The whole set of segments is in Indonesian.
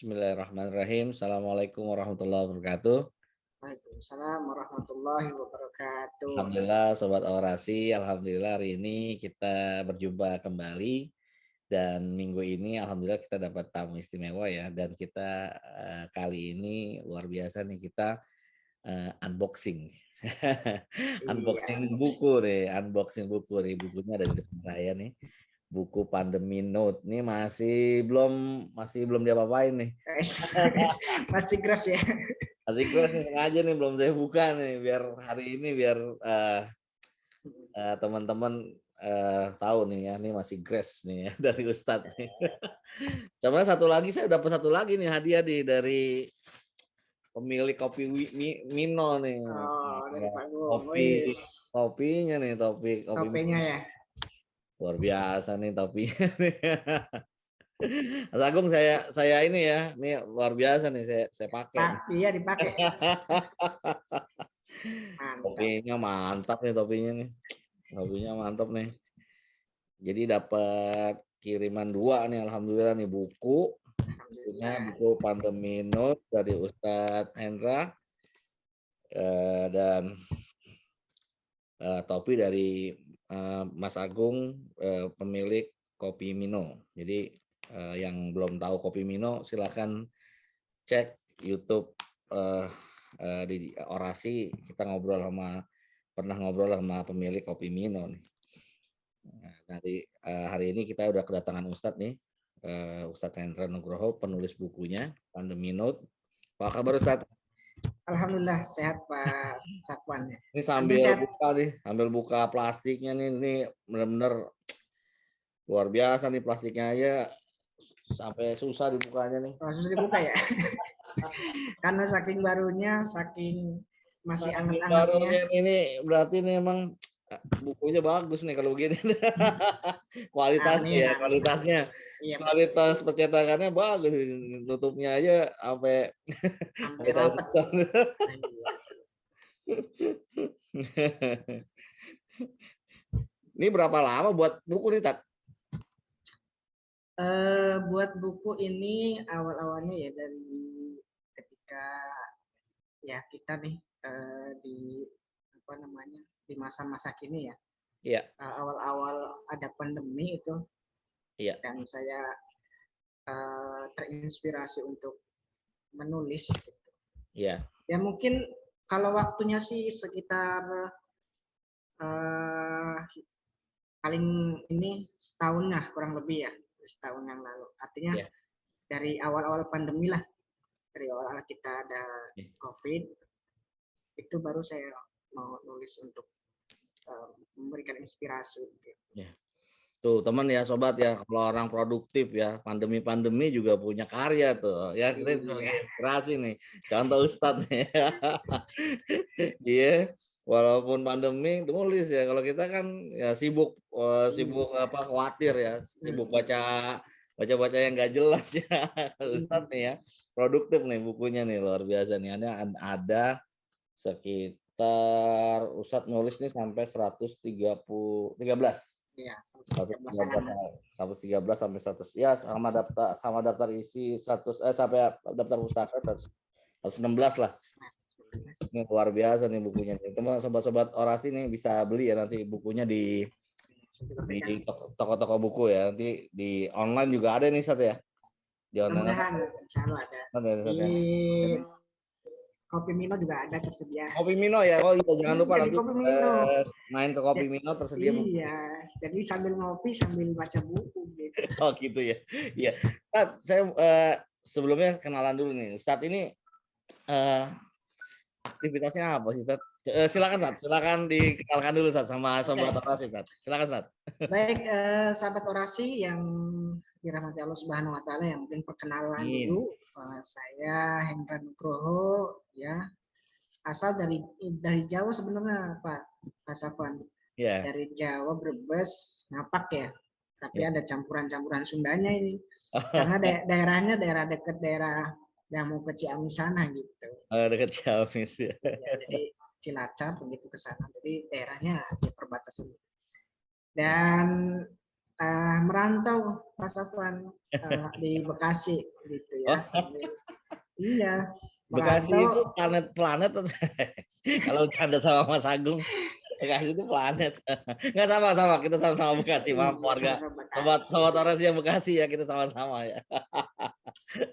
Bismillahirrahmanirrahim. Assalamualaikum warahmatullahi wabarakatuh. Waalaikumsalam warahmatullahi wabarakatuh. Alhamdulillah Sobat Orasi, Alhamdulillah hari ini kita berjumpa kembali. Dan minggu ini Alhamdulillah kita dapat tamu istimewa ya. Dan kita kali ini luar biasa nih, kita unboxing. Unboxing buku nih, bukunya ada di depan saya nih. Buku Pandemi Note nih masih belum diapa-apain nih. Masih keras ya. Masih keras nih, sengaja nih belum saya buka nih biar hari ini teman-teman tahu nih ya, ini masih grace nih ya dari Ustadz nih. Coba saya dapat satu lagi nih hadiah nih dari pemilik kopi Mino nih. Oh, dari Pak Gung. Kopinya nih, Topinya ya. Luar biasa nih topinya nih. Mas Agung, saya ini ya, ini luar biasa nih saya pakai. Iya, dipakai. Topinya mantap nih, topinya mantap nih. Jadi dapat kiriman 2 nih, alhamdulillah nih, buku Pandemi Note dari Ustadz Hendra dan topi dari Mas Agung, pemilik Kopi Mino. Jadi yang belum tahu Kopi Mino silakan cek YouTube di Orasi, kita pernah ngobrol sama pemilik Kopi Mino nih. Nah, hari ini kita udah kedatangan Ustadz nih, Ustadz Hendra Nugroho, penulis bukunya Pandemi Note. Apa kabar Ustadz? Alhamdulillah sehat Pak Sakwan. Ini sambil buka plastiknya nih, ini benar-benar luar biasa nih plastiknya aja, sampai susah dibukanya nih. Susah dibuka ya. Karena saking barunya, saking masih anget-angetnya. Ini berarti nih emang bukunya bagus nih kalau begini. Kualitasnya. Iya, kualitas percetakannya bagus, tutupnya aja sampai susah. Ini berapa lama buat buku nih, Tat? Buat buku ini awal-awalnya ya dari ketika ya kita nih di masa-masa kini ya. Iya. Awal-awal ada pandemi itu. Iya. Dan saya terinspirasi untuk menulis. Iya. Ya mungkin kalau waktunya sih sekitar paling ini setahun lah, kurang lebih ya, setahun yang lalu. Artinya dari awal-awal pandemi lah, dari awal-awal kita ada COVID, itu baru saya mau nulis untuk memberikan inspirasi. Tuh teman ya, sobat ya, kalau orang produktif ya, pandemi juga punya karya tuh ya, kita inspirasi nih, contoh Ustadz nih. Iya, walaupun pandemi nulis ya, kalau kita kan ya sibuk khawatir ya, sibuk baca yang nggak jelas ya. Ustadz nih ya, produktif nih bukunya nih, luar biasa nih. Ada sekitar Ustadz nulis nih sampai 113. Iya, 113 sampai 100 ya, sama daftar isi 100 sampai daftar pustaka 116 lah. Ini luar biasa nih bukunya. Teman sobat-sobat Orasi nih bisa beli ya nanti bukunya di toko-toko buku ya. Nanti di online juga ada nih, Sat ya. Di online ada. Kopi Mino juga ada tersedia. Kopi Mino ya, oh iya, jangan lupa nanti main ke Kopi Mino tersedia buku. Iya, jadi sambil ngopi sambil baca buku gitu. Oh gitu ya. Iya. Ustadz, saya sebelumnya kenalan dulu nih. Ustadz ini aktivitasnya apa sih, Ustadz? Silakan dikenalkan dulu Ustadz sama sobat Orasi, Ustadz. Silakan Ustadz. Baik, sahabat Orasi yang dirahmati Allah Subhanahu wa taala, yang mungkin perkenalan dulu. Saya Hendra Nugroho ya. Asal dari Jawa sebenarnya Pak Safwan. Yeah. Dari Jawa, Brebes, Napak ya. Tapi ada campuran-campuran Sundanya ini. Karena daerahnya daerah dekat daerah yang mau ke Ciamis sana gitu. Dekat Ciamis ya. Jadi Cilacap begitu ke sana. Jadi daerahnya di perbatasan. Dan merantau Mas Afwan di Bekasi gitu ya. Iya, Bekasi itu merantau. planet-planet. Kalau canda sama Mas Agung, Bekasi itu planet. Nggak sama-sama, kita sama-sama Bekasi. Maaf Iya, warga, sama-sama Bekasi. sobat orasi yang Bekasi ya, kita sama-sama ya.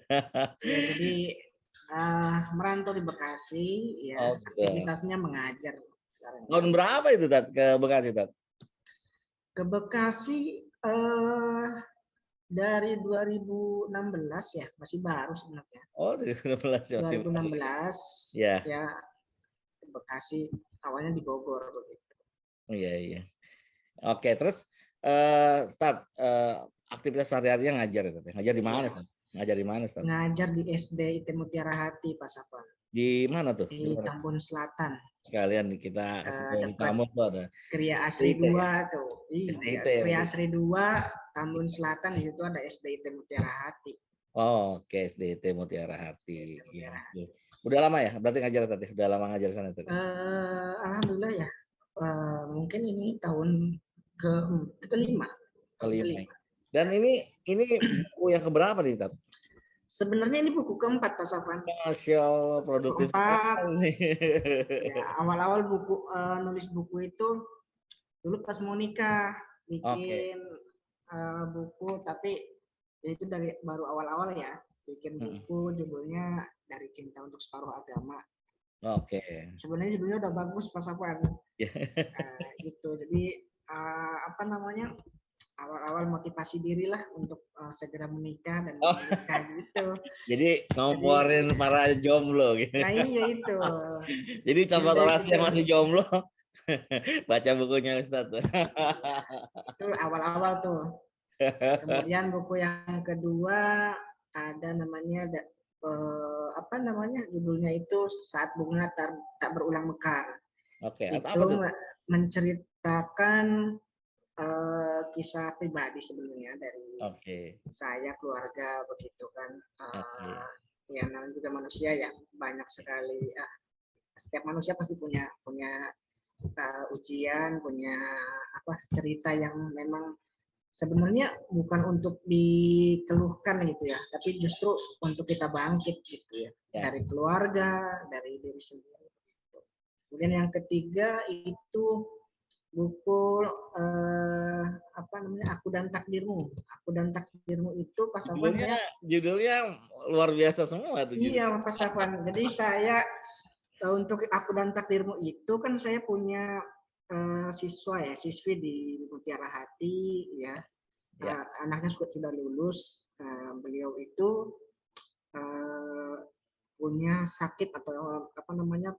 Ya, jadi merantau di Bekasi, ya Oh, gitu. aktivitasnya mengajar sekarang. Tahun berapa itu Tat ke Bekasi Tat? Ke Bekasi dari 2016 ya, masih baru sebenarnya. Oh, 2016 ya, masih 2016 ya. Ya, ke Bekasi, awalnya di Bogor begitu. Iya, iya. Oke, terus Tat, aktivitas sehari-harinya ngajar ya, Tat? Ngajar di mana, Tat? Ngajar di mana, Tat? Ngajar di SD IT Mutiara Hati, Pak Safwan. Di mana tuh? Di Tambun Selatan. Sekalian kita kasih tahu di tamu tuh ada Kriya Asri 2 tuh. Iya, Kriya Asri 2, Tambun Selatan, di situ ada SDIT Mutiara Hati. Oh, oke, SDIT Mutiara Hati. Iya. Udah lama ya? Berarti ngajar tadi. Udah lama ngajar sana tadi. Alhamdulillah ya. Mungkin ini tahun kelima. Dan ini buku yang keberapa nih, Tat? Sebenarnya ini buku keempat, Pak Safwan. Masya Allah, produktif sekali. Ya, awal-awal nulis buku itu dulu pas mau nikah bikin buku, tapi itu dari baru awal-awal ya, bikin buku judulnya Dari Cinta untuk Separuh Agama. Oke. Sebenarnya judulnya udah bagus, Pak Safwan. Gitu. Jadi apa namanya, awal-awal motivasi diri lah untuk segera menikah dan menikah gitu. Jadi ngomporin para jomblo gitu. Nah, iya itu. Jadi sobat orasi yang masih jomblo baca bukunya Ustaz. Itu awal-awal tuh. Kemudian buku yang kedua ada namanya apa namanya, judulnya itu Saat Bunga Tak Berulang Mekar. Oke, itu menceritakan kisah pribadi sebenarnya dari saya, keluarga begitu kan. Ya, namanya juga manusia ya, banyak sekali. Setiap manusia pasti punya ujian, punya cerita yang memang sebenarnya bukan untuk dikeluhkan gitu ya, tapi justru untuk kita bangkit gitu ya, dari keluarga, dari diri sendiri. Kemudian yang ketiga itu buku apa namanya, Aku dan Takdirmu. Aku dan Takdirmu itu Pak Safwan, judulnya luar biasa semua tuh. Iya, Pak Safwan. Jadi saya untuk Aku dan Takdirmu itu kan saya punya siswi di Mutiara Hati ya. Anaknya sudah lulus. Beliau itu punya sakit atau apa namanya,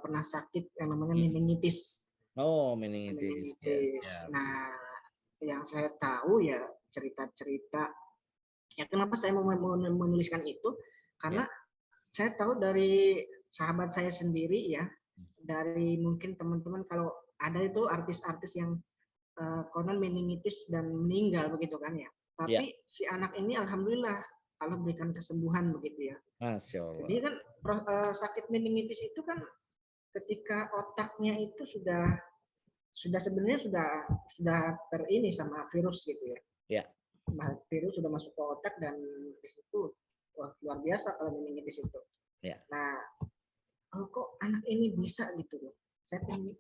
pernah sakit yang namanya meningitis. Oh, meningitis. Nah, yang saya tahu ya cerita-cerita. Ya, kenapa saya mau menuliskan itu? Karena saya tahu dari sahabat saya sendiri ya, dari mungkin teman-teman kalau ada itu artis-artis yang konon meningitis dan meninggal begitu kan ya. Tapi si anak ini alhamdulillah Allah berikan kesembuhan begitu ya. Masya Allah. Jadi kan sakit meningitis itu kan ketika otaknya itu sudah sebenarnya sudah terini sama virus gitu ya. Ya. Virus sudah masuk ke otak dan di situ wah, luar biasa kalau meningitis itu. Ya. Nah, kok anak ini bisa gitu loh. Saya pengen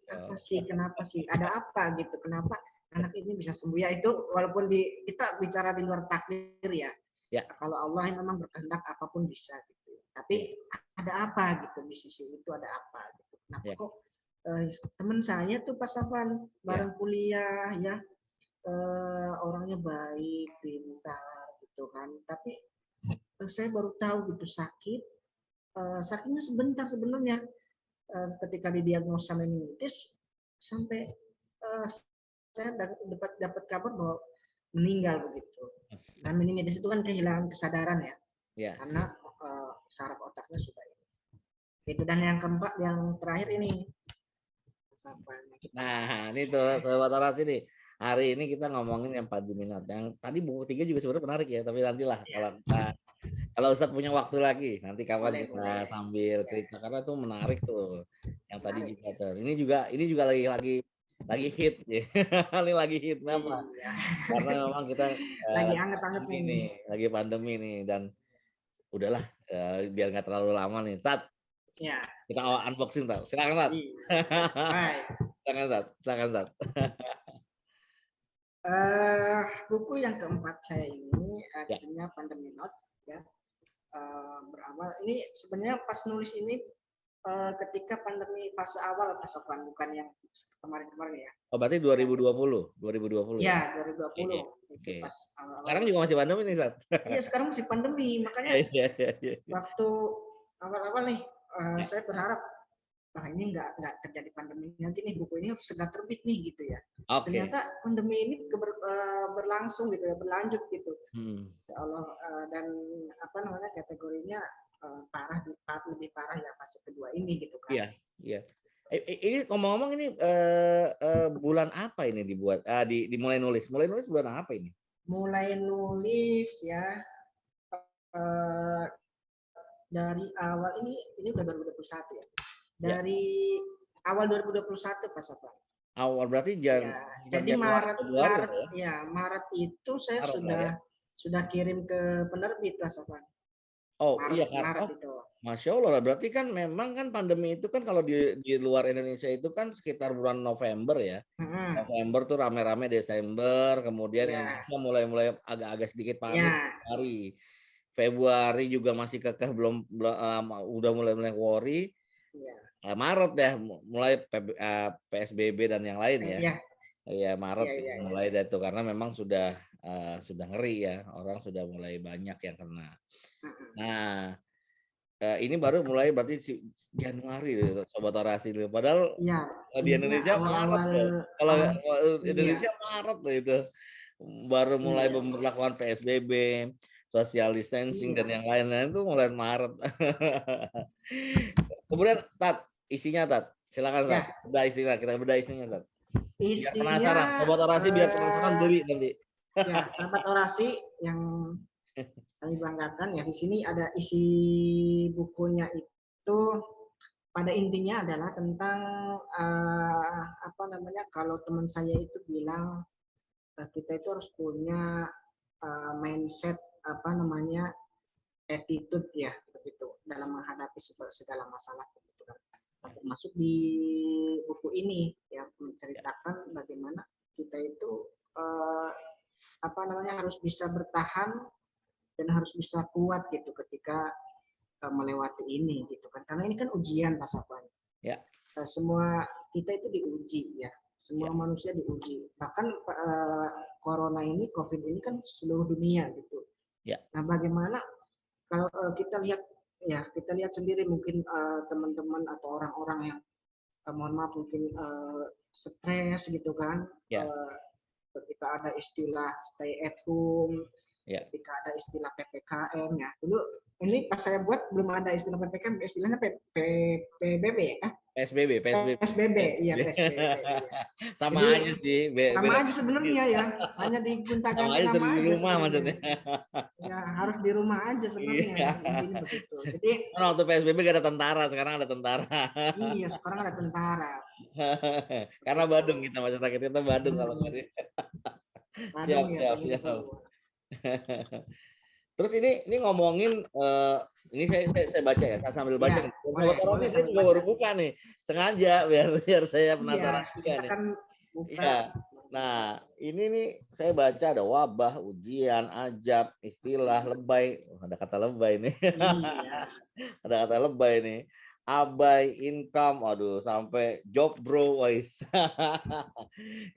kenapa sih? Ada apa gitu? Kenapa anak ini bisa sembuh? Ya itu walaupun kita bicara di luar takdir ya. Kalau Allah yang memang berkehendak apapun bisa gitu. Tapi ada apa gitu di sisi itu, ada apa gitu. Kenapa kok teman saya tuh pas Safwan bareng kuliah ya, orangnya baik, pintar gitu kan. Tapi saya baru tahu gitu sakitnya sebentar sebenarnya. Ketika didiagnosa meningitis sampai saya dapat kabar bahwa meninggal begitu. Nah, meningitis itu kan kehilangan kesadaran ya, karena saraf otaknya sudah itu. Dan yang keempat, yang terakhir ini. Nah, ini tuh sobat orasi nih. Hari ini kita ngomongin yang Pak Diminat. Yang tadi buku 3 juga sebenarnya menarik ya, tapi nantilah kalau Ustadz punya waktu lagi, nanti kapan kita sambil cerita karena itu menarik tuh. Yang tadi juga tuh. Ini juga lagi lagi hit ya. Ini lagi hit kenapa? Iya. Karena memang kita Lagi pandemi anget-angetnya nih, ini. lagi pandemi nih dan udahlah biar nggak terlalu lama nih. Tat, Ya. kita unboxing Tat. Silakan Tat. Iya. Baik. Silakan Tat. Silakan Tat. Buku yang keempat saya ini Ya. akhirnya Pandemi Notes ya. Berawal ini sebenarnya pas nulis ini ketika pandemi fase awal Mas Sofwan, bukan yang kemarin-kemarin ya. Oh, berarti 2020 ya? Ya, 2020 itu Oke. pas Sekarang awal-awal. juga masih pandemi nih, Sat. Iya, sekarang masih pandemi, makanya Iya, iya, iya. waktu awal-awal nih Ya. saya berharap wah ini nggak terjadi pandemi lagi nih, buku ini harus segera terbit nih gitu ya. Oke. Ternyata pandemi ini berlangsung gitu ya, berlanjut gitu. Ya Allah, dan apa namanya kategorinya parah, lebih parah ya fase kedua ini gitu kan. Iya, iya. Ini ngomong-ngomong ini bulan apa ini dibuat? Dimulai nulis. Mulai nulis bulan apa ini? Mulai nulis ya dari awal ini udah 2021 ya. Dari awal 2021 Pak Sofwan. Awal berarti Ya, jadi Maret Maret itu saya Maret, sudah kirim ke penerbit Pak Sofwan. Oh Maret, iya kan, Maret itu. Masya Allah, berarti kan memang kan pandemi itu kan kalau di luar Indonesia itu kan sekitar bulan November ya. November tuh rame-rame, Desember, kemudian Indonesia mulai agak-agak sedikit panik. Februari juga masih kekeh, belum udah mulai worry. Maret ya mulai PSBB dan yang lain ya. Ya Maret mulai dari itu karena memang sudah ngeri ya, orang sudah mulai banyak yang kena. Nah, ini baru mulai berarti Januari Sobat Orasi dulu. Padahal di Indonesia Maret loh. Kalau Indonesia Maret loh itu. Baru mulai memperlakukan PSBB, social distancing dan yang lain-lain itu mulai Maret. Kemudian Tat, isinya Tat. Silakan Tat. Kita bedah isinya Tat. Biar penasaran, Sobat Orasi biar penasaran beli nanti. Ya, sahabat Orasi yang kami banggakan ya, di sini ada isi bukunya itu pada intinya adalah tentang apa namanya, kalau teman saya itu bilang kita itu harus punya mindset apa namanya, attitude ya begitu dalam menghadapi segala masalah begitu kan. Termasuk di buku ini ya menceritakan bagaimana kita itu apa namanya harus bisa bertahan dan harus bisa kuat gitu ketika melewati ini gitu kan, karena ini kan ujian Pak Sofwan. Ya. Semua kita itu diuji ya, semua manusia diuji. Bahkan corona ini, COVID ini kan seluruh dunia gitu. Nah, bagaimana kalau kita lihat sendiri mungkin teman-teman atau orang-orang yang mohon maaf mungkin stres gitu kan. Ketika ada istilah stay at home, ketika ada istilah PPKM ya. Dulu ini pas saya buat belum ada istilah PPKM, istilahnya PBB ya. PSBB, iya PSBB. Sama jadi, aja sih. Sama aja sebenarnya ya, hanya digonta-ganti nama aja. Di rumah maksudnya. Ya harus di rumah aja sebenarnya. Intinya begitu. Jadi waktu PSBB gak ada tentara, sekarang ada tentara. Iya, sekarang ada tentara. Karena Badung kita, masyarakat kita Badung kalau tadi. Siap. Terus ini ngomongin ini saya baca ya, saya sambil baca. Sobat Orasi saya juga baru buka nih, sengaja biar saya penasaran juga nih. Iya. Nah, ini nih saya baca ada wabah, ujian, ajab, istilah, lebay. Ada kata lebay nih. Ada kata lebay nih. Abai, income, waduh, sampai job bro, guys.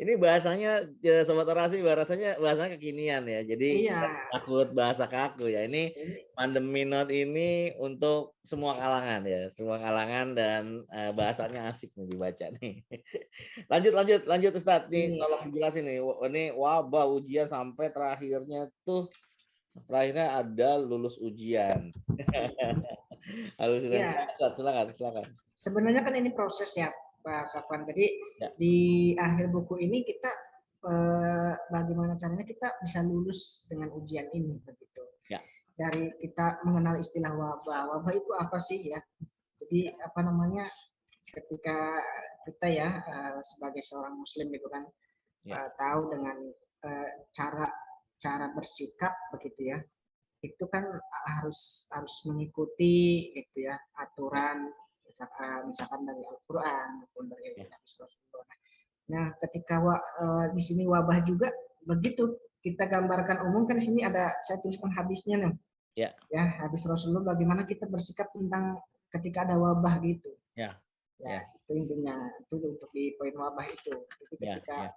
Ini bahasanya Sobat Orasi, bahasanya kekinian ya. Jadi takut bahasa kaku ya. Ini Pandemi Note ini untuk semua kalangan ya, semua kalangan dan bahasanya asik nih dibaca nih. Lanjut Ustadz nih, tolong jelasin nih. Ini wabah, ujian sampai terakhirnya ada lulus ujian. Silakan. Sebenarnya kan ini proses ya Pak Sofwan. Jadi di akhir buku ini kita bagaimana caranya kita bisa lulus dengan ujian ini begitu. Dari kita mengenal istilah wabah. Wabah itu apa sih ya? Jadi apa namanya? Ketika kita ya sebagai seorang Muslim gitu kan tahu dengan cara cara bersikap begitu ya, itu kan harus mengikuti gitu ya aturan misalkan dari Al-Qur'an maupun dari hadis Rasulullah. Nah, ketika di sini wabah juga begitu kita gambarkan umum kan di sini ada saya tuliskan hadisnya nih. Ya, hadis Rasulullah bagaimana kita bersikap tentang ketika ada wabah gitu. Ya, itu intinya itu untuk di poin wabah itu. Jadi ketika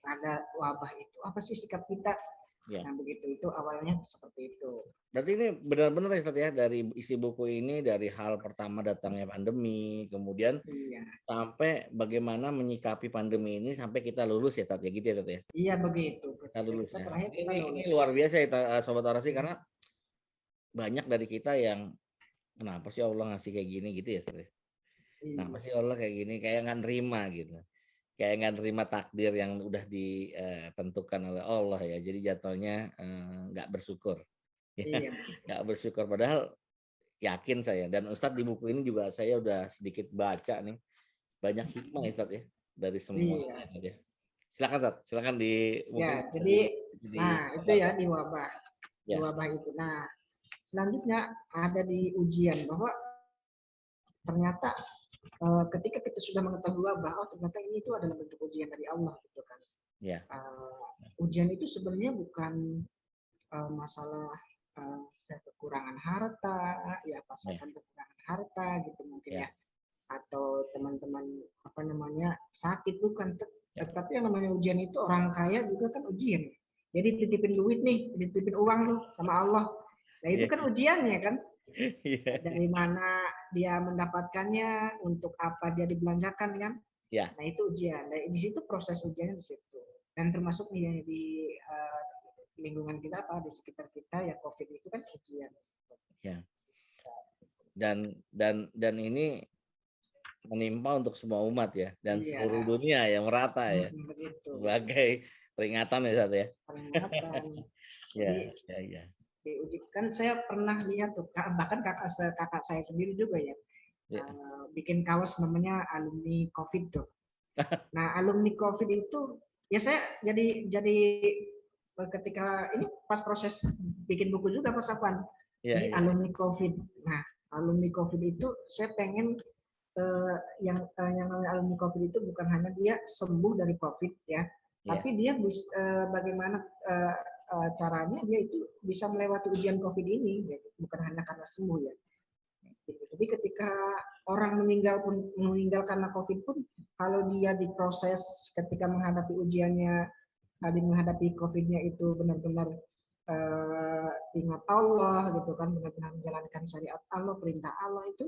ada wabah itu apa sih sikap kita? Nah begitu itu awalnya seperti itu. Berarti ini benar-benar ya Ustaz ya, dari isi buku ini dari hal pertama datangnya pandemi, kemudian sampai bagaimana menyikapi pandemi ini sampai kita lulus ya Ustaz ya, gitu ya Ustaz ya. Iya begitu. Kita lulus ya. Ini luar biasa ya Sobat Orasi, karena banyak dari kita yang kenapa sih Allah ngasih kayak gini gitu ya Ustaz ya. Kenapa sih Allah kayak gini, kayak nggak nerima gitu. Kayak nggak nerima takdir yang udah ditentukan oleh Allah ya. Jadi jatuhnya nggak bersyukur. Iya. Nggak bersyukur, padahal yakin saya, dan Ustadz di buku ini juga saya udah sedikit baca nih, banyak hikmah ya Ustadz ya dari semua. Ya. Silakan Ustadz, silakan di. Ya, jadi itu ya di wabah, di wabah itu. Nah, selanjutnya ada di ujian bahwa ternyata ketika kita sudah mengetahui wabah, oh ternyata ini itu adalah bentuk ujian dari Allah gitu kan. Ujian itu sebenarnya bukan masalah saya kekurangan harta, ya pasangan kekurangan harta gitu mungkin ya, atau teman-teman apa namanya sakit, bukan. Tetapi yang namanya ujian itu orang kaya juga kan ujian. Jadi titipin duit nih, titipin uang lu sama Allah. Nah itu kan ujiannya kan. Dari mana dia mendapatkannya, untuk apa dia dibelanjakan kan. Nah itu ujian. Nah, di situ proses ujiannya di situ. Dan termasuk di lingkungan kita apa di sekitar kita ya COVID itu kan ujian. Ya. Dan ini menimpa untuk semua umat ya, dan seluruh dunia yang merata ya. Begitu. Sebagai peringatan ya Ustaz ya. Peringatan. Ya. Diuji kan saya pernah lihat tuh, bahkan kakak saya sendiri juga ya. Bikin kaos namanya alumni COVID tuh. Nah, alumni COVID itu ya saya jadi ketika ini pas proses bikin buku juga Mas Afwan. Ini alumni COVID. Nah, alumni COVID itu saya pengen yang namanya alumni COVID itu bukan hanya dia sembuh dari COVID ya, tapi dia bagaimana caranya dia itu bisa melewati ujian COVID ini, ya. Bukan hanya karena sembuh ya. Jadi ketika orang meninggal karena COVID pun, kalau dia diproses ketika menghadapi ujiannya, menghadapi COVID-nya itu benar-benar ingat Allah gitu kan, benar-benar menjalankan syariat Allah, perintah Allah, itu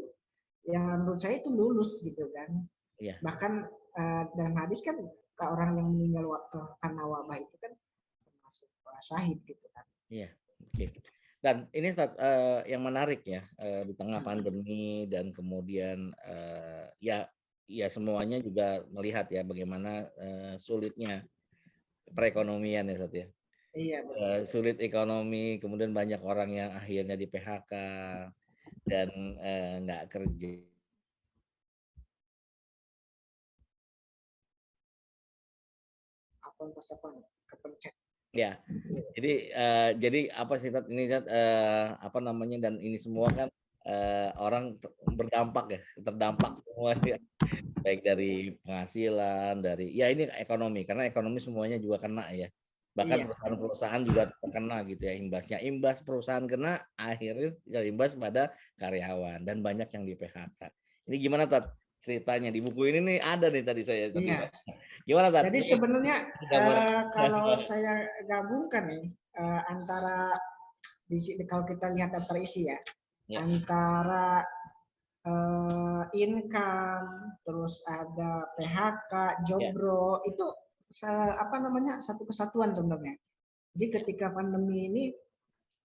yang menurut saya itu lulus gitu kan. Bahkan dalam hadis kan orang yang meninggal karena wabah itu kan termasuk syahid gitu kan. Dan ini yang menarik ya, di tengah pandemi dan kemudian ya semuanya juga melihat ya bagaimana sulitnya perekonomian ya Ustaz ya. Sulit ekonomi, kemudian banyak orang yang akhirnya di PHK dan nggak kerja. Ya, jadi apa sih ini apa namanya, dan ini semua kan orang terdampak semua ya, baik dari penghasilan, dari ya ini ekonomi, karena ekonomi semuanya juga kena ya. Bahkan perusahaan-perusahaan juga terkena gitu ya, imbas perusahaan kena, akhirnya imbas pada karyawan dan banyak yang di PHK. Ini gimana Tat ceritanya di buku ini nih, ada nih tadi saya tadi. Gimana Tat? Jadi sebenarnya kalau saya gabungkan nih antara kalau kita lihat daftar isi ya, antara income, terus ada PHK, jomblo, itu apa namanya satu kesatuan sebenarnya. Jadi ketika pandemi ini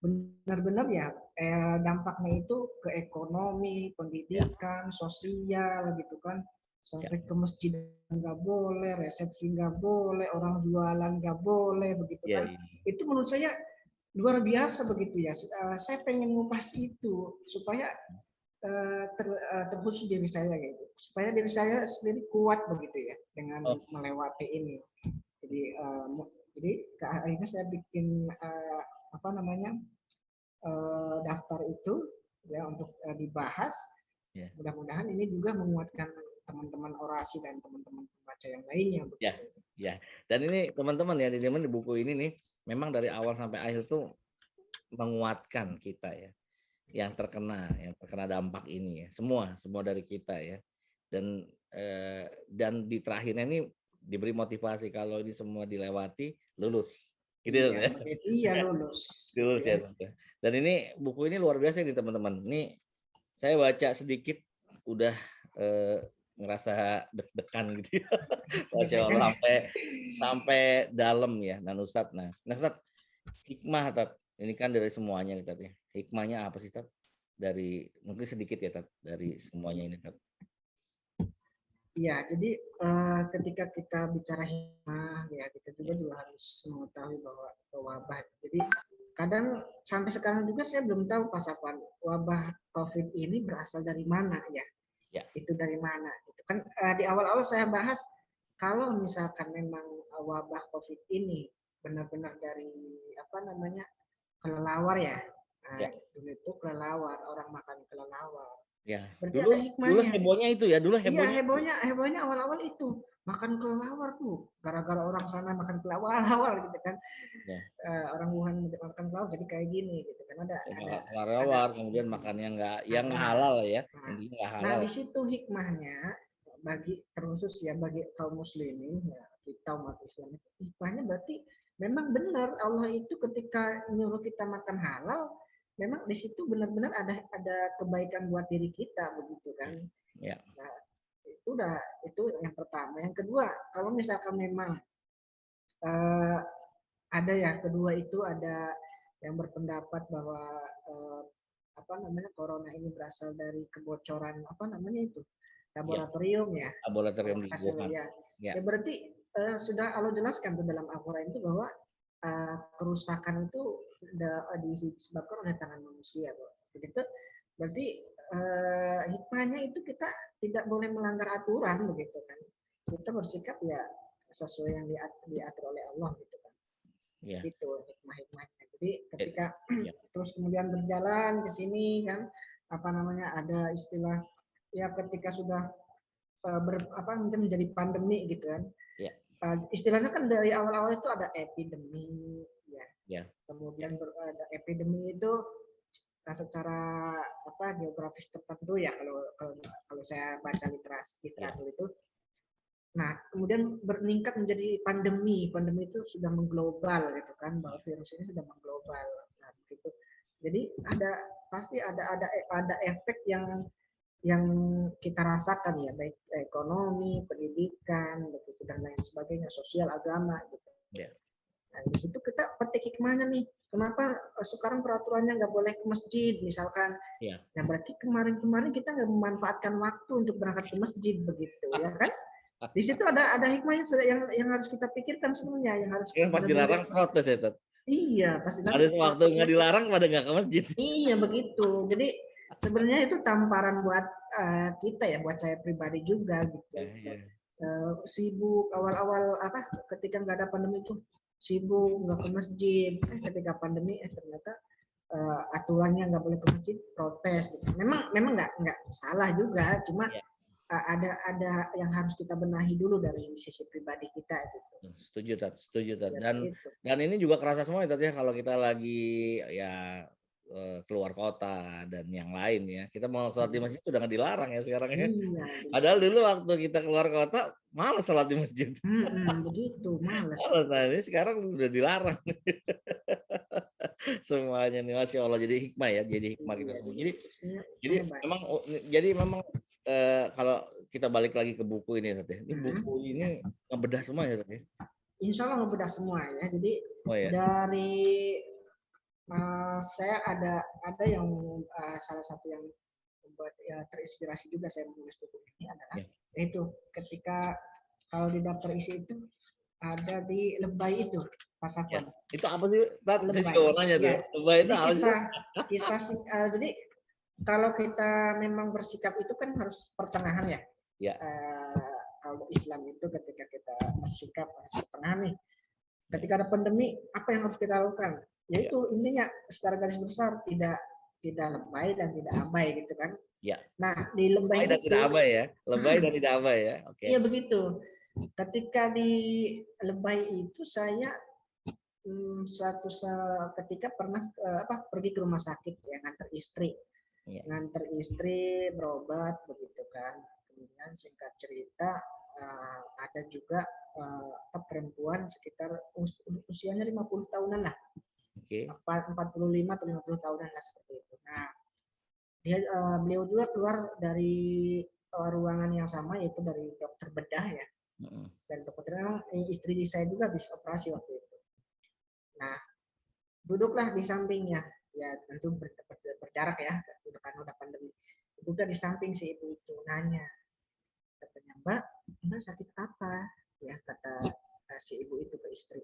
benar-benar ya dampaknya itu ke ekonomi, pendidikan, sosial gitu kan, sampai ke masjid nggak boleh, resepsi nggak boleh, orang jualan nggak boleh begitu kan. Itu menurut saya luar biasa begitu ya. Saya pengen ngupas itu supaya terkhusus diri saya gitu, supaya diri saya sendiri kuat begitu ya dengan Oh, melewati ini. Jadi jadi akhirnya saya bikin apa namanya daftar itu ya untuk dibahas. ya, Mudah-mudahan ini juga menguatkan teman-teman orasi dan teman-teman pembaca yang lainnya. ya, ya. Dan ini teman-teman ya, di buku ini nih, memang dari awal sampai akhir tuh menguatkan kita ya, yang terkena dampak ini ya, semua dari kita ya. Dan di terakhirnya ini diberi motivasi kalau ini semua dilewati lulus, gitu Iya, ya. iya lulus. Lulus Ya. ya. Dan ini buku ini luar biasa nih teman-teman. Ini saya baca sedikit udah ngerasa deg-degan gitu ya. Masya Allah sampai dalam ya. Nah Ustadz, hikmah Tat. Ini kan dari semuanya nih Tat ya. Hikmahnya apa sih Tat? Dari mungkin sedikit ya Tat dari semuanya ini Tat. Iya, jadi ketika kita bicara hikmah, ya kita juga harus mengetahui bahwa wabah. Jadi kadang sampai sekarang juga saya belum tahu pasapan wabah COVID ini berasal dari mana ya. Ya. Itu dari mana? Itu kan di awal-awal saya bahas kalau misalkan memang wabah COVID ini benar-benar dari apa namanya kelelawar ya. Nah, Ya. dulu itu kelelawar, orang makan kelelawar. Ya, Berarti ada dulu hikmahnya. hebohnya itu ya, Iya, hebohnya awal-awal itu makan kelelawar tuh, gara-gara orang sana makan kelelawar gitu kan. ya. Orang Wuhan makan kelelawar jadi kayak gini gitu kan. Kelelawar, kemudian makannya yang nggak halal ya, intinya nggak Nah, halal. di situ hikmahnya bagi terkhusus ya bagi kaum muslimin ya, kita umat Islam, hikmahnya berarti memang benar Allah itu ketika nyuruh kita makan halal, memang di situ benar-benar ada kebaikan buat diri kita begitu kan. Ya. Nah, itu yang pertama. Yang kedua, kalau misalkan memang ada ya, kedua itu ada yang berpendapat bahwa apa namanya corona ini berasal dari kebocoran apa namanya itu laboratorium ya. Laboratorium di Wuhan. Ya berarti sudah Allah jelaskan tuh dalam Al-Quran itu bahwa kerusakan itu disebabkan oleh tangan manusia. Begitu, berarti hikmahnya itu kita tidak boleh melanggar aturan begitu kan. Kita bersikap ya sesuai yang diatur oleh Allah gitu kan. Ya. Itu hikmah-hikmahnya. Jadi ketika terus kemudian berjalan ke sini kan apa namanya ada istilah ya ketika sudah menjadi pandemi gitu kan. Ya. Istilahnya kan dari awal-awal itu ada epidemi ya. Kemudian ada epidemi itu secara geografis tertentu ya kalau saya baca literatur itu. Nah, kemudian meningkat menjadi pandemi. Pandemi itu sudah mengglobal gitu kan, bahwa virus ini sudah mengglobal. Nah, gitu. Jadi pasti ada efek yang kita rasakan ya, baik ekonomi, pendidikan, begitu dan lain sebagainya, sosial, agama gitu. Yeah. Nah, di situ kita petik hikmahnya nih. Kenapa sekarang peraturannya nggak boleh ke masjid misalkan? Yeah. Nah, berarti kemarin kita nggak memanfaatkan waktu untuk berangkat ke masjid begitu, ya kan? Di situ ada hikmahnya yang harus kita pikirkan sebenarnya, yang harus pas dilarang protes ya, Tat? Iya, pas dilarang. Ada waktu nggak dilarang pada nggak ke masjid. Iya begitu. Jadi sebenarnya itu tamparan buat kita ya, buat saya pribadi juga gitu. Sibuk awal-awal ketika nggak ada pandemi itu sibuk nggak ke masjid. Ketika pandemi ternyata aturannya nggak boleh ke masjid, protes. Gitu. Memang nggak salah juga, cuma ada yang harus kita benahi dulu dari sisi pribadi kita gitu. Setuju Tat. Dan ini juga kerasa semua ya Tat ya, kalau kita lagi ya keluar kota dan yang lain ya, kita mau sholat di masjid udah nggak dilarang ya sekarang ya. Iya. Padahal dulu waktu kita keluar kota malas sholat di masjid. Begitu malas. Nah ini sekarang udah dilarang. Semuanya nih, Masya Allah, jadi hikmah ya, jadi hikmah kita semua. Jadi memang kalau kita balik lagi ke buku ini, Tati. Ini buku ini ngebedah semua ya, Tati. Insya Allah ngebedah semua ya. Jadi dari saya ada yang salah satu yang membuat ya terinspirasi juga saya menulis buku ini adalah yaitu ketika kalau di daftar isi itu ada di lebay itu pasapan. Itu apa sih? Lebay. Saya juga nanya tuh. Lebay itu apa sih? Kisah jadi kalau kita memang bersikap itu kan harus pertengahan ya. Ya. Kalau Islam itu ketika kita bersikap harus pertengahan nih. Ketika ada pandemi, apa yang harus kita lakukan? Yaitu intinya secara garis besar tidak lebay dan tidak abai gitu kan. Ya. Nah, di lebay dan itu tidak abai ya. Lebay dan tidak abai ya. Oke. Iya begitu. Ketika di lebay itu saya suatu ketika pernah pergi ke rumah sakit ya, nganter istri. Ya. Nganter istri berobat begitu kan. Kemudian singkat cerita ada juga perempuan sekitar usianya 50 tahunan lah. Oke. 45 atau 50 tahunan lah seperti itu. Nah, beliau juga keluar dari ruangan yang sama, yaitu dari dokter bedah ya. Dan dokter memang istri saya juga habis operasi waktu itu. Nah, duduklah di sampingnya, ya tentu berjarak ya, karena udah pandemi. Duduklah di samping si ibu itu, nanya, katanya, Mbak sakit apa? Ya kata si ibu itu ke istri.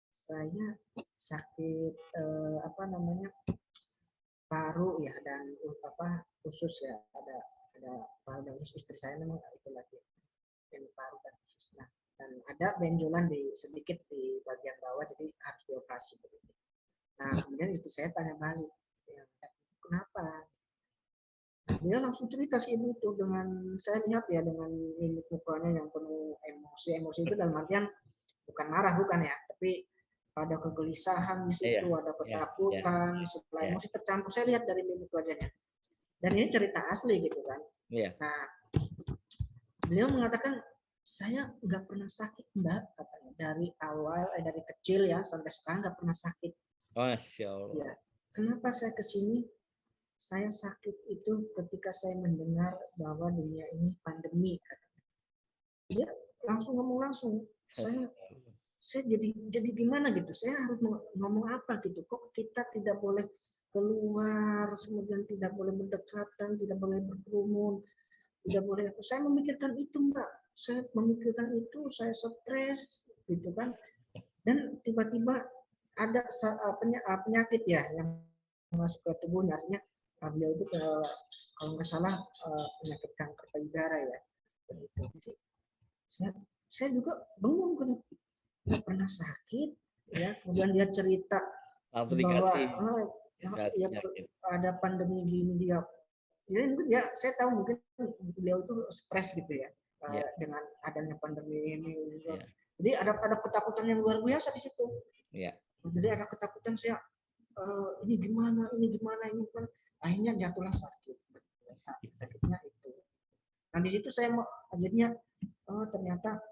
Saya sakit paru ya, dan usus ya, ada paru dan usus. Istri saya memang itu lagi yang paru dan usus. Nah, dan ada benjolan sedikit di bagian bawah, jadi harus dioperasi begitu. Nah, kemudian istri saya tanya balik, ya, kenapa? Nah, dia langsung cerita si ibu itu, dengan saya lihat ya, dengan mimik mukanya yang penuh emosi itu dalam artian bukan marah, bukan ya, tapi ada kegelisahan di situ, ada ketakutan, setelah emosi tercampur. Saya lihat dari mimik wajahnya. Dan ini cerita asli gitu kan. Nah, beliau mengatakan, saya nggak pernah sakit Mbak, katanya, dari awal dari kecil ya sampai sekarang nggak pernah sakit. Masya Allah. Ya. Kenapa saya kesini? Saya sakit itu ketika saya mendengar bahwa dunia ini pandemi. Dia langsung ngomong langsung. Saya jadi gimana gitu? Saya harus ngomong apa gitu? Kok kita tidak boleh keluar, kemudian tidak boleh berdekatan, tidak boleh berkerumun, tidak boleh. Saya memikirkan itu Mbak. Saya memikirkan itu, saya stres gitu kan. Dan tiba-tiba ada penyakit ya yang masuk ke tubuhnya, artinya beliau itu kalau nggak salah penyakit kanker payudara ya. Jadi saya juga bingung kan, nggak pernah sakit ya. Kemudian dia cerita bahwa ada pandemi gini, dia saya tahu mungkin beliau itu stres gitu ya, dengan adanya pandemi ini. Jadi ada ketakutan yang luar biasa di situ. Jadi ada ketakutan saya, ini gimana. Akhirnya jatuhlah sakit. Sakitnya itu. Nah di situ saya jadinya ternyata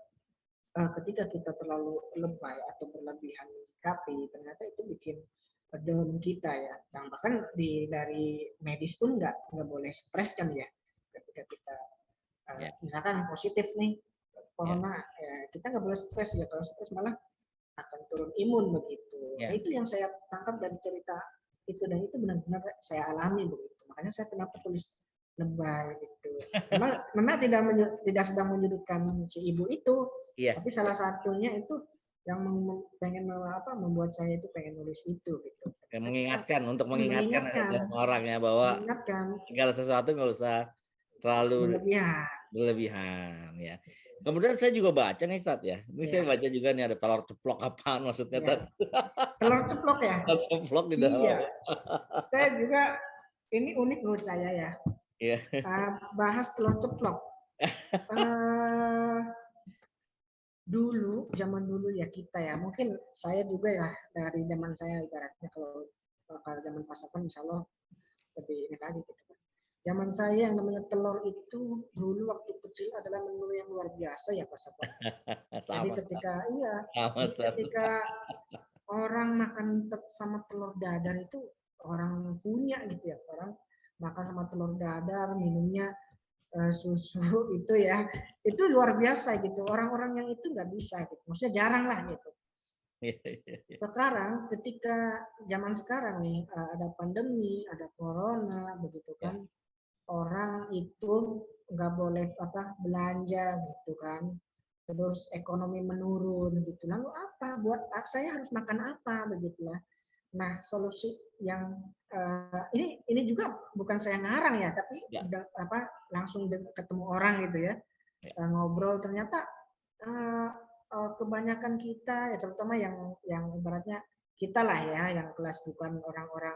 ketika kita terlalu lebay atau berlebihan menyikapi, ternyata itu bikin down kita ya. Dan bahkan dari medis pun nggak boleh stres kan ya. Ketika kita misalkan positif nih corona, ya, kita nggak boleh stres ya. Kalau stres malah akan turun imun begitu. Nah, itu yang saya tangkap dari cerita itu, dan itu benar-benar saya alami begitu. Makanya saya kenapa tulis lebay gitu. Memang tidak sedang menyudutkan si ibu itu, tapi salah satunya itu yang pengen membuat saya itu pengen nulis itu gitu. Mengingatkan orangnya bahwa segala sesuatu nggak usah terlalu berlebihan ya. Kemudian saya juga baca nih Ustaz ya. Ini saya baca juga nih ada telur ceplok, apaan maksudnya Ustaz? Telur ceplok ya? Telur ceplok di dalam. Iya. Saya juga ini unik menurut saya ya. Iya. Bahas telur ceplok. Zaman dulu ya kita ya, mungkin saya juga ya dari zaman saya ibaratnya, kalau zaman pasapan insya Allah lebih ini lagi gitu. Zaman saya yang namanya telur itu dulu waktu kecil adalah menu yang luar biasa ya Pak Sapan. Jadi ketika orang makan sama telur dadar itu orang punya gitu ya. Orang makan sama telur dadar, minumnya susu itu ya. Itu luar biasa gitu. Orang-orang yang itu nggak bisa gitu. Maksudnya jarang lah gitu. Sekarang ketika zaman sekarang nih ada pandemi, ada corona begitu kan. Orang itu nggak boleh belanja gitu kan, terus ekonomi menurun gitu, lalu apa buat saya harus makan apa begitulah. Nah ini juga bukan saya ngarang ya, tapi Ya. langsung ketemu orang gitu ya, ngobrol, ternyata kebanyakan kita ya, terutama yang ibaratnya kita lah ya, yang kelas bukan orang-orang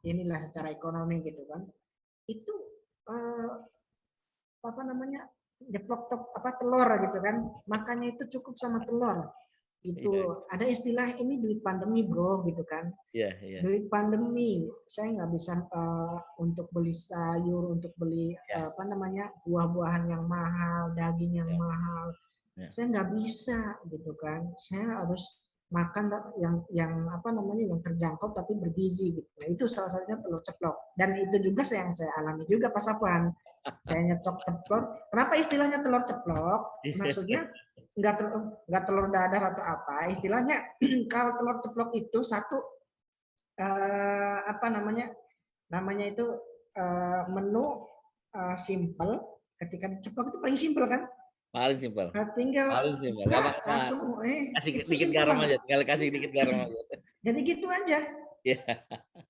inilah secara ekonomi gitu kan, itu apa namanya, jeplok telur gitu kan, makannya itu cukup sama telur. Itu ada istilah ini duit pandemi bro gitu kan. Duit pandemi, saya nggak bisa untuk beli sayur, untuk beli apa namanya, buah-buahan yang mahal, daging yang mahal. Saya nggak bisa gitu kan. Saya harus makan yang apa namanya, yang terjangkau tapi bergizi gitu. Nah, itu salah satunya telur ceplok. Dan itu juga yang saya alami juga Pak Safwan. Saya nyecok telur. Kenapa istilahnya telur ceplok? Maksudnya nggak telur dadar atau apa. Istilahnya kalau telur ceplok itu satu apa namanya itu menu simple. Ketika diceplok itu paling simple kan? Paling simpel. Tinggal Paling simpel. Gampang. langsung Kasih itu dikit simple garam banget. aja, tinggal kasih dikit garam aja. Jadi gitu aja. Iya.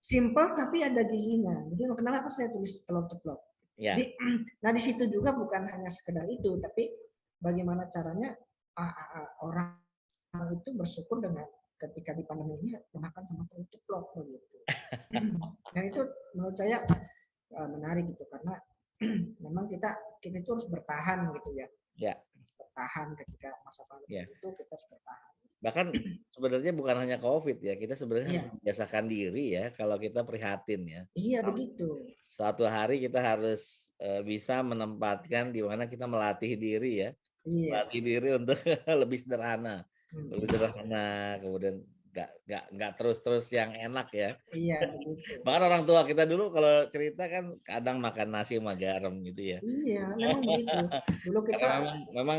Simple tapi ada gizinya. Jadi kenapa saya tulis telur ceplok? Jadi, nah di situ juga bukan hanya sekedar itu, tapi bagaimana caranya orang itu bersyukur dengan ketika di pandemi ini makan sama telur ceplok begitu. Dan itu menurut saya menarik gitu, karena memang kita itu harus bertahan gitu ya. Ya. Bertahan ketika masa pandemi itu kita harus bertahan. Bahkan sebenarnya bukan hanya COVID ya, kita sebenarnya harus membiasakan diri ya kalau kita prihatin ya. Iya begitu. Suatu hari kita harus bisa menempatkan di mana kita melatih diri ya. Melatih diri untuk lebih sederhana. Lebih sederhana, kemudian nggak terus yang enak ya. Iya begitu. Bahkan orang tua kita dulu kalau cerita kan kadang makan nasi sama garam gitu ya. Iya, memang begitu. Dulu kita karena memang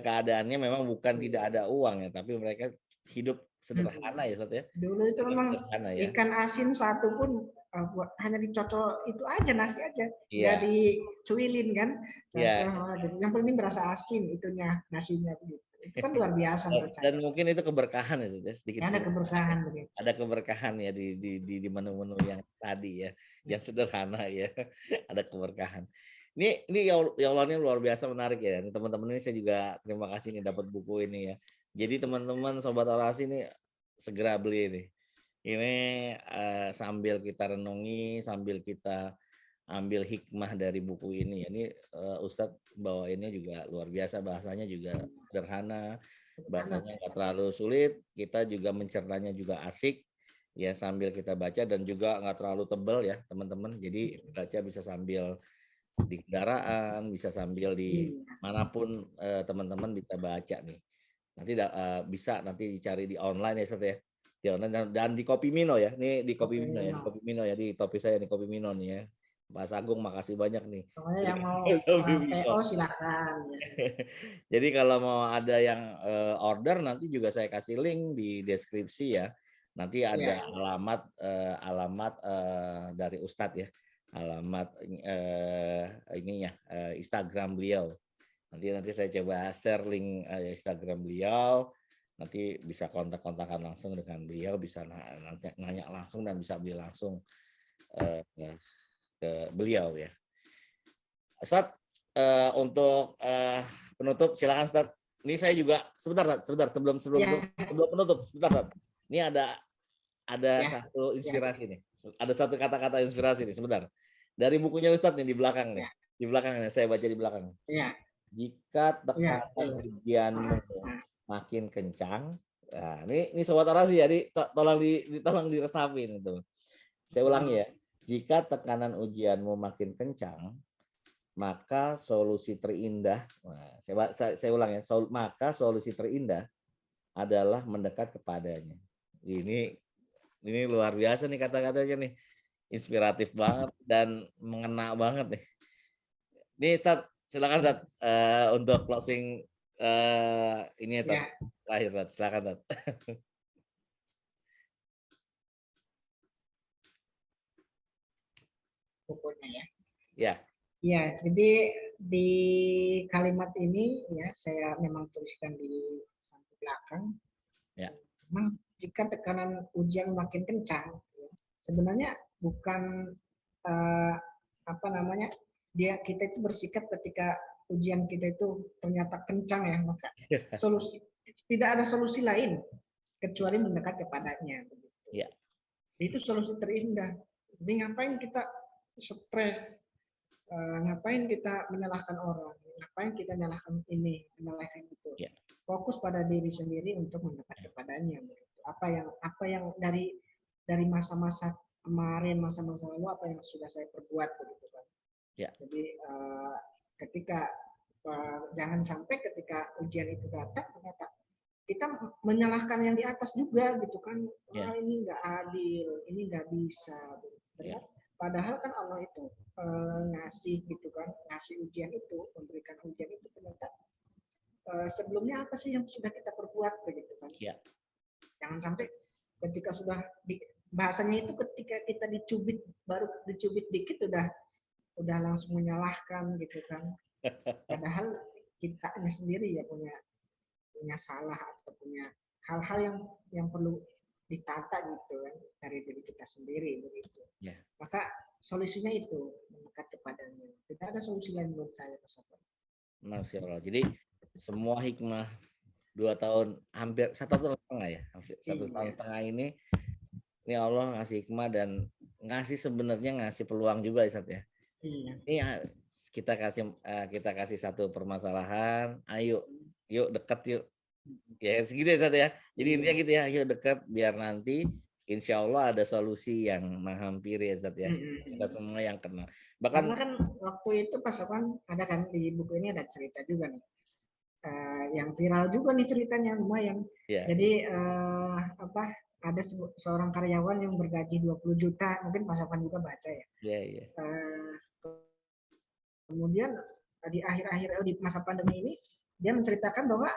keadaannya memang bukan tidak ada uang ya, tapi mereka hidup sederhana ya, Ustaz ya. Dulu itu memang ikan asin satu pun hanya dicocol itu aja, nasi aja, nggak dicuilin kan. Yang penting berasa asin itunya, nasinya begitu. Itu kan luar biasa menurut saya. Dan mungkin itu keberkahan ya, sedikit. Ada keberkahan begitu. Ada keberkahan ya di menu-menu yang tadi ya, yang sederhana ya. Ada keberkahan. Ini ya Allah, ini luar biasa menarik ya. Teman-teman ini saya juga terima kasih nih dapat buku ini ya. Jadi teman-teman Sobat Orasi ini segera beli ini. Ini sambil kita renungi, sambil kita ambil hikmah dari buku ini. Ini Ustadz bawainnya juga luar biasa, bahasanya juga sederhana, bahasanya nggak terlalu sulit. Kita juga mencernanya juga asik ya, sambil kita baca, dan juga nggak terlalu tebal ya teman-teman. Jadi baca bisa sambil di kendaraan, bisa sambil di manapun teman-teman bisa baca nih. Nanti bisa nanti dicari di online ya Ustadz ya. Di online dan di Kopimino ya. Ini di Kopimino ya, di Kopimino ya, di topik saya di Kopimino nih ya. Mas Agung makasih banyak nih. Soalnya yang mau PO silakan. Jadi kalau mau ada yang order, nanti juga saya kasih link di deskripsi ya. Nanti ada alamat dari Ustadz ya, alamat ininya Instagram beliau. Nanti saya coba share link Instagram beliau. Nanti bisa kontak-kontakan langsung dengan beliau, bisa nanya langsung dan bisa beli langsung ke beliau ya. Ustadz, untuk penutup silakan Ustadz. Ini saya juga sebentar sebelum penutup, sebentar. Ini ada satu inspirasi nih. Ada satu kata-kata inspirasi nih, sebentar. Dari bukunya Ustadz nih di belakang nih. Di belakang nih, saya baca di belakang. Jika tekanan ujianmu makin kencang, nah, ini Sobat Orasi ya, tolong diresapin itu. Saya ulangi ya. Jika tekanan ujianmu makin kencang, maka solusi terindah, nah, saya ulang ya, maka solusi terindah adalah mendekat kepadanya. Ini luar biasa nih kata-katanya nih, inspiratif banget dan mengena banget nih. Nih Ustadz, silakan Ustadz untuk closing ini ya, terakhir Ustadz, silakan Ustadz. Bukunya ya. Ya. Ya, jadi di kalimat ini ya saya memang tuliskan di samping belakang. Ya. Memang jika tekanan ujian makin kencang, ya, sebenarnya bukan apa namanya, kita itu bersikap ketika ujian kita itu ternyata kencang ya, maka solusi tidak ada solusi lain kecuali mendekat kepadanya. Ya. Itu solusi terindah. Jadi ngapain kita stres, ngapain kita menyalahkan orang, ngapain kita menyalahkan ini, menyalahkan itu. Ya. Fokus pada diri sendiri untuk mendekat kepadanya. Apa yang dari masa-masa kemarin, masa-masa lalu, apa yang sudah saya perbuat begitu kan. Ya. Jadi ketika jangan sampai ketika ujian itu datang ternyata kita menyalahkan yang di atas juga gitu kan. Wah, ini nggak adil, ini nggak bisa. Ya. Padahal kan Allah itu ngasih gitu kan, ngasih ujian itu, memberikan ujian itu ternyata sebelumnya apa sih yang sudah kita perbuat begitu kan. Ya. Jangan sampai ketika sudah bahasanya itu ketika kita dicubit, baru dicubit dikit udah langsung menyalahkan gitu kan. Padahal kitanya sendiri ya punya salah atau punya hal-hal yang perlu ditata gitu kan dari diri kita sendiri begitu. Yeah. Maka solusinya itu mendekat kepadanya. Tidak ada solusi lain menurut saya, Masya Allah. Jadi semua hikmah 2 tahun, hampir 1 tahun setengah ya, hampir 1 tahun setengah ini Allah ngasih hikmah dan sebenarnya ngasih peluang juga Ustaz ya. Iya. Ini kita kasih satu permasalahan, ayo yuk dekat yuk. Ya segitu ya Ustaz ya. Jadi intinya gitu ya, yuk dekat biar nanti insya Allah ada solusi yang menghampiri ya Ustaz ya. Kita semua yang kenal. Bahkan karena kan waktu itu Pak Sofwan ada kan di buku ini ada cerita juga nih. Yang viral juga nih ceritanya lumayan. Yeah. Jadi ada seorang karyawan yang bergaji 20 juta, mungkin Pak Sofwan juga baca ya. Iya, iya. Kemudian di akhir-akhir di masa pandemi ini dia menceritakan bahwa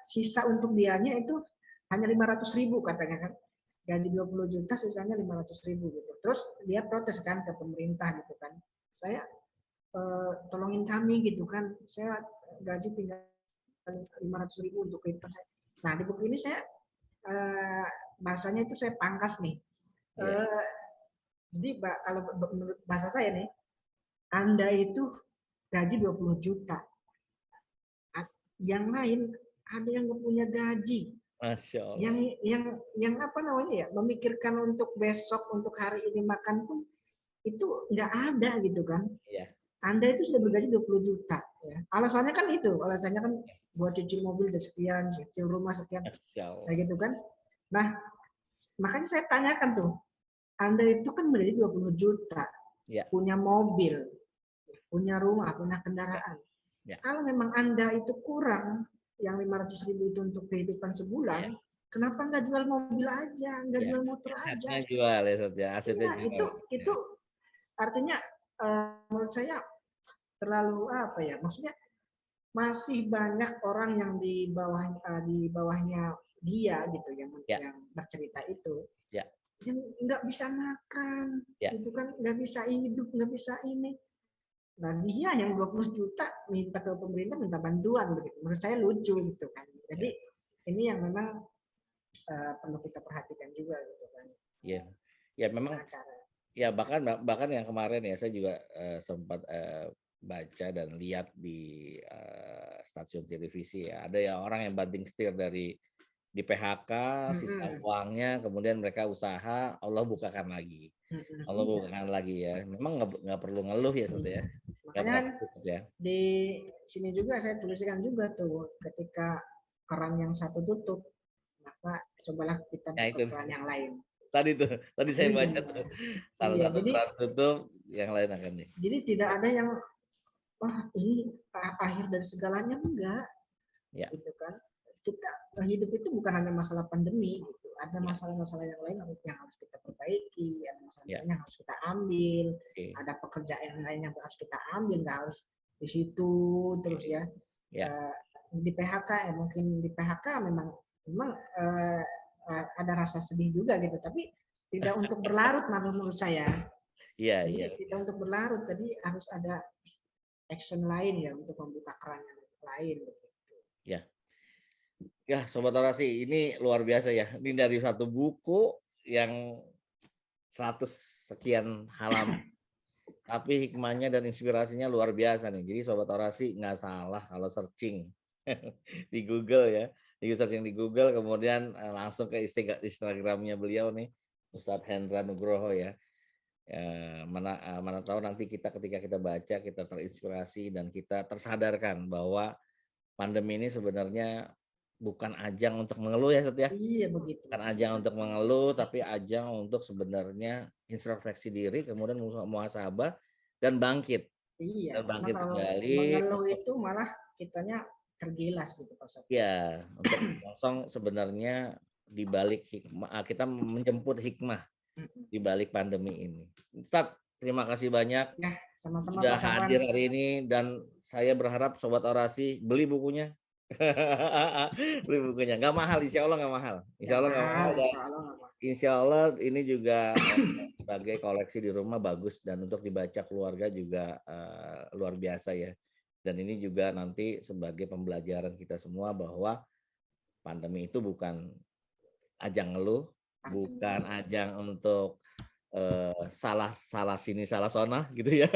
sisa untuk dianya itu hanya 500.000 katanya kan. Gaji 20 juta sisanya 500.000 gitu. Terus dia protes kan ke pemerintah gitu kan. Saya tolongin kami gitu kan. Saya gaji tinggal 500.000 untuk kehidupan saya. Nah, di buku ini saya bahasanya itu saya pangkas nih. Jadi kalau menurut bahasa saya nih, Anda itu gaji 20 juta. Yang lain ada yang nggak punya gaji. Masya Allah. Yang apa namanya ya, memikirkan untuk besok, untuk hari ini makan pun itu nggak ada gitu kan. Iya. Anda itu sudah bergaji 20 juta. Ya. Alasannya kan itu, alasannya kan buat cicil mobil sekian, cicil rumah sekian, kayak gitu kan. Nah, makanya saya tanyakan tuh, Anda itu kan bergaji 20 juta, ya. Punya mobil, punya rumah, punya kendaraan. Ya. Kalau memang Anda itu kurang, yang 500.000 itu untuk kehidupan sebulan, kenapa nggak jual mobil aja, nggak jual motor aja? Asetnya jual ya, asetnya jual. Itu artinya menurut saya terlalu apa ya? Maksudnya masih banyak orang yang di bawahnya dia gitu yang bercerita itu, yang nggak bisa makan, itu kan nggak bisa hidup, nggak bisa ini. Nah dia yang 20 juta minta ke pemerintah minta bantuan begitu. Menurut saya lucu gitu kan. Jadi ini yang memang perlu kita perhatikan juga gitu kan. Iya. Ya memang. Ya bahkan yang kemarin ya saya juga sempat baca dan lihat di stasiun televisi ya. Ada yang orang yang banting setir di PHK, sisa uangnya, kemudian mereka usaha, Allah bukakan lagi. Allah bukakan lagi ya. Memang nggak perlu ngeluh ya Ustaz ya. Makanya kan di sini juga saya tuliskan juga tuh, ketika keran yang satu tutup, maka cobalah kita buka keran yang lain. Tadi saya baca tuh, salah satu keran tutup, yang lain akan nih. Jadi tidak ada yang, wah ini akhir dari segalanya, enggak. Ya. Gitu kan. Kita hidup itu bukan hanya masalah pandemi, gitu. Ada masalah-masalah yang lain yang harus kita perbaiki, ada masalah yang harus kita ambil, ada pekerjaan lain yang harus kita ambil, nggak harus di situ terus ya. Di PHK ya mungkin di PHK memang ada rasa sedih juga gitu, tapi tidak untuk berlarut menurut saya. Iya. Tidak untuk berlarut, jadi harus ada action lain ya untuk membuka keran yang lain. Begitu. Ya. Ya, Sobat Orasi, ini luar biasa ya. Ini dari satu buku yang 100 sekian halaman. Tapi hikmahnya dan inspirasinya luar biasa nih. Jadi Sobat Orasi nggak salah kalau searching di Google ya. Di searching di Google kemudian langsung ke Instagramnya beliau nih, Ustadz Hendra Nugroho ya. Mana tahu nanti ketika kita baca kita terinspirasi dan kita tersadarkan bahwa pandemi ini sebenarnya bukan ajang untuk mengeluh ya, Set ya. Iya begitu. Bukan ajang untuk mengeluh, tapi ajang untuk sebenarnya introspeksi diri, kemudian muhasabah dan bangkit. Iya, Dan karena bangkit kalau kembali. mengeluh itu malah kitanya tergilas gitu Pak Sob. Ya, untuk kosong sebenarnya di balik hikmah, kita menjemput hikmah di balik pandemi ini. Ustadz, terima kasih banyak Ya, sama-sama sudah Pak Safwan. hadir hari ini dan saya berharap Sobat Orasi beli bukunya. Beli bukunya, nggak mahal, insya Allah nggak mahal. Insya Allah nggak mahal. Insya Allah ini juga sebagai koleksi di rumah bagus dan untuk dibaca keluarga juga luar biasa ya. Dan ini juga nanti sebagai pembelajaran kita semua bahwa pandemi itu bukan ajang ngeluh, bukan ajang untuk salah sini salah sona gitu ya.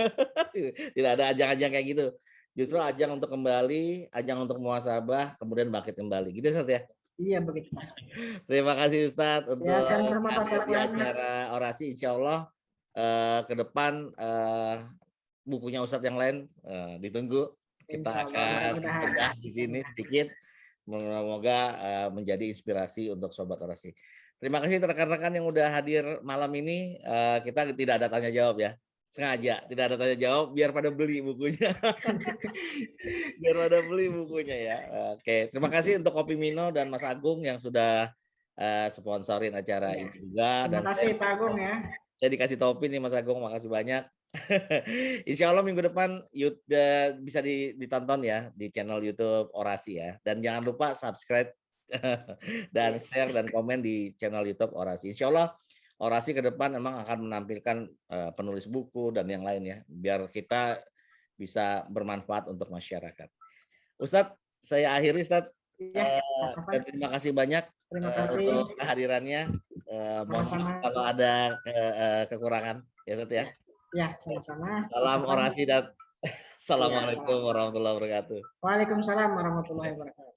Tidak ada ajang-ajang kayak gitu. Justru ajang untuk kembali, ajang untuk muhasabah, kemudian bangkit kembali. Gitu Ustaz ya? Iya begitu Mas. Terima kasih Ustadz untuk sama-sama Pak di acara Orasi. Insya Allah ke depan bukunya Ustadz yang lain ditunggu. Kita akan bedah di sini sedikit. Semoga menjadi inspirasi untuk Sobat Orasi. Terima kasih rekan-rekan yang udah hadir malam ini. Kita tidak ada tanya jawab ya. Sengaja tidak ada tanya jawab biar pada beli bukunya. Biar pada beli bukunya ya. Oke, terima kasih untuk Kopi Mino dan Mas Agung yang sudah sponsorin acara ini juga. Terima kasih Pak Agung ya. Saya dikasih topi nih Mas Agung, makasih banyak. Insya Allah minggu depan bisa ditonton ya di channel YouTube Orasi ya. Dan jangan lupa subscribe dan share dan komen di channel YouTube Orasi. Insya Allah Orasi ke depan memang akan menampilkan penulis buku dan yang lain ya, biar kita bisa bermanfaat untuk masyarakat. Ustadz, saya akhiri Ustadz. Ya, terima kasih banyak untuk kehadirannya. Mohon kalau ada kekurangan ya Ustadz ya. Ya, sama-sama. Salam Orasi dan Assalamualaikum warahmatullahi wabarakatuh. Waalaikumsalam warahmatullahi wabarakatuh.